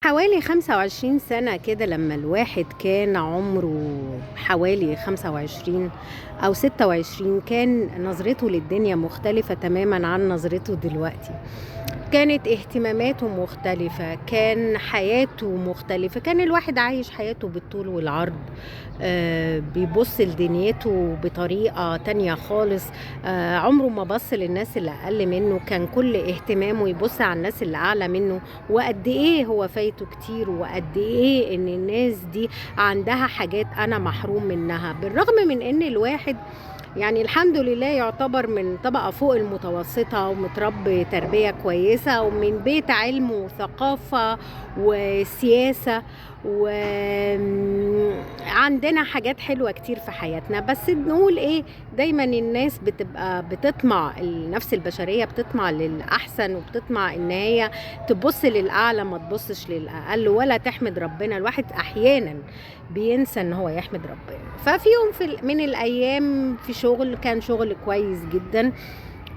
حوالي 25 سنة كده لما الواحد كان عمره حوالي 25 أو 26 كان نظرته للدنيا مختلفة تماما عن نظرته دلوقتي. كانت اهتماماته مختلفة، كان حياته مختلفة، كان الواحد عايش حياته بالطول والعرض. بيبص لدنيته بطريقة تانية خالص. عمره ما بص للناس اللي أقل منه، كان كل اهتمامه يبص على الناس اللي أعلى منه، وقد إيه هو فايته كتير، وقد إيه إن الناس دي عندها حاجات أنا محروم منها. بالرغم من إن الواحد يعني الحمد لله يعتبر من طبقة فوق المتوسطة، ومتربي تربية كويسة، ومن بيت علم وثقافة وسياسة، وعندنا حاجات حلوة كتير في حياتنا. بس نقول ايه، دايما الناس بتبقى بتطمع، النفس البشرية بتطمع للأحسن، وبتطمع ان هي تبص للأعلى ما تبصش للأقل، ولا تحمد ربنا. الواحد أحيانا بينسى ان هو يحمد ربنا. ففي يوم من الايام في شغل، كان شغل كويس جدا،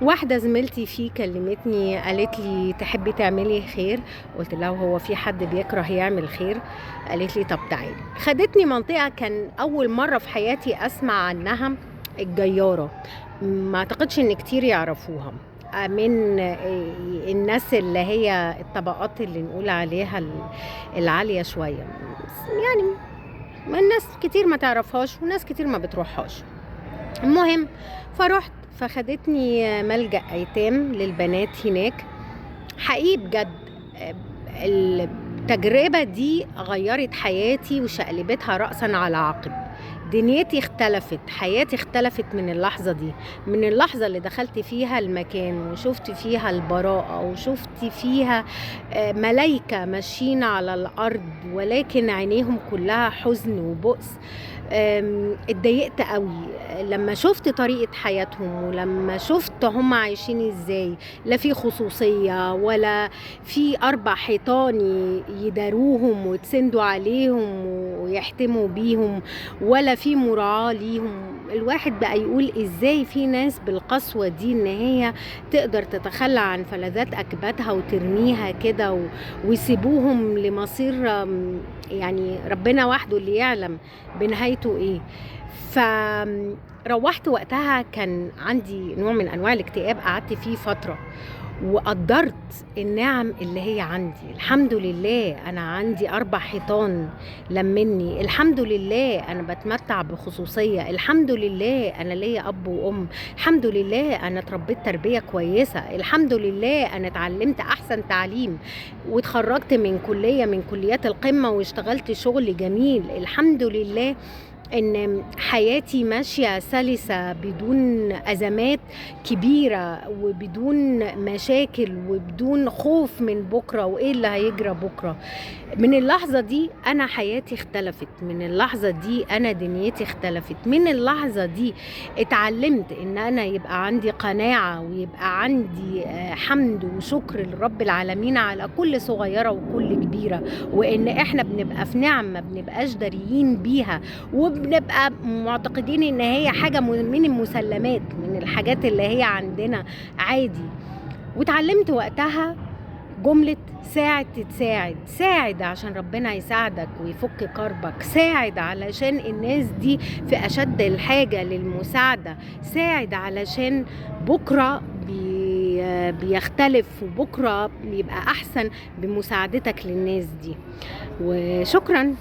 واحدة زميلتي فيه كلمتني قالت لي تحبي تعملي خير؟ قلت لها هو في حد بيكره يعمل خير؟ قالت لي طب تعالي. خدتني منطقة كان أول مرة في حياتي أسمع عنها، الجيارة. ما أعتقدش إن كتير يعرفوها، من الناس اللي هي الطبقات اللي نقول عليها العالية شوية. يعني الناس كتير ما تعرفهاش، وناس كتير ما بتروحهاش. المهم، فرحت، فخدتني ملجأ أيتام للبنات هناك. حقيقي بجد التجربة دي غيرت حياتي وشقلبتها رأسا على عقب. دنيتي اختلفت، حياتي اختلفت من اللحظة دي، من اللحظة اللي دخلت فيها المكان وشفت فيها البراءة، وشفت فيها ملايكة ماشيين على الأرض، ولكن عينيهم كلها حزن وبؤس. اتضايقت قوي لما شفت طريقة حياتهم، ولما شفت هم عايشين ازاي. لا في خصوصية، ولا في 4 حيطان يداروهم ويتسندوا عليهم ويحتموا بيهم، ولا في مراعاة ليهم. الواحد بقى يقول ازاي في ناس بالقسوة دي ان هي تقدر تتخلى عن فلذات اكبادها وترميها كده ويسيبوهم لمصير يعني ربنا وحده اللي يعلم بنهايته ايه. فروحت وقتها كان عندي نوع من انواع الاكتئاب، قعدت فيه فترة، وقدرت النعم اللي هي عندي. الحمد لله أنا عندي 4 حيطان لمني، الحمد لله أنا بتمتع بخصوصية، الحمد لله أنا ليا أب وأم، الحمد لله أنا اتربيت تربية كويسة، الحمد لله أنا اتعلمت أحسن تعليم، واتخرجت من كلية من كليات القمة، واشتغلت شغل جميل. الحمد لله ان حياتي ماشية سلسة بدون ازمات كبيرة، وبدون مشاكل، وبدون خوف من بكرة وايه اللي هيجرى بكرة. من اللحظة دي انا حياتي اختلفت، من اللحظة دي انا دنيتي اختلفت، من اللحظة دي اتعلمت ان انا يبقى عندي قناعة، ويبقى عندي حمد وشكر لرب العالمين على كل صغيرة وكل كبيرة، وان احنا بنبقى في نعمة ما بنبقاش داريين بيها، وبنبقى معتقدين ان هي حاجة من المسلمات، من الحاجات اللي هي عندنا عادي. واتعلمت وقتها جملة ساعد تتساعد، ساعد عشان ربنا يساعدك ويفك كربك، ساعد علشان الناس دي في أشد الحاجة للمساعدة، ساعد علشان بكرة بيختلف، وبكرة يبقى أحسن بمساعدتك للناس دي. وشكرا.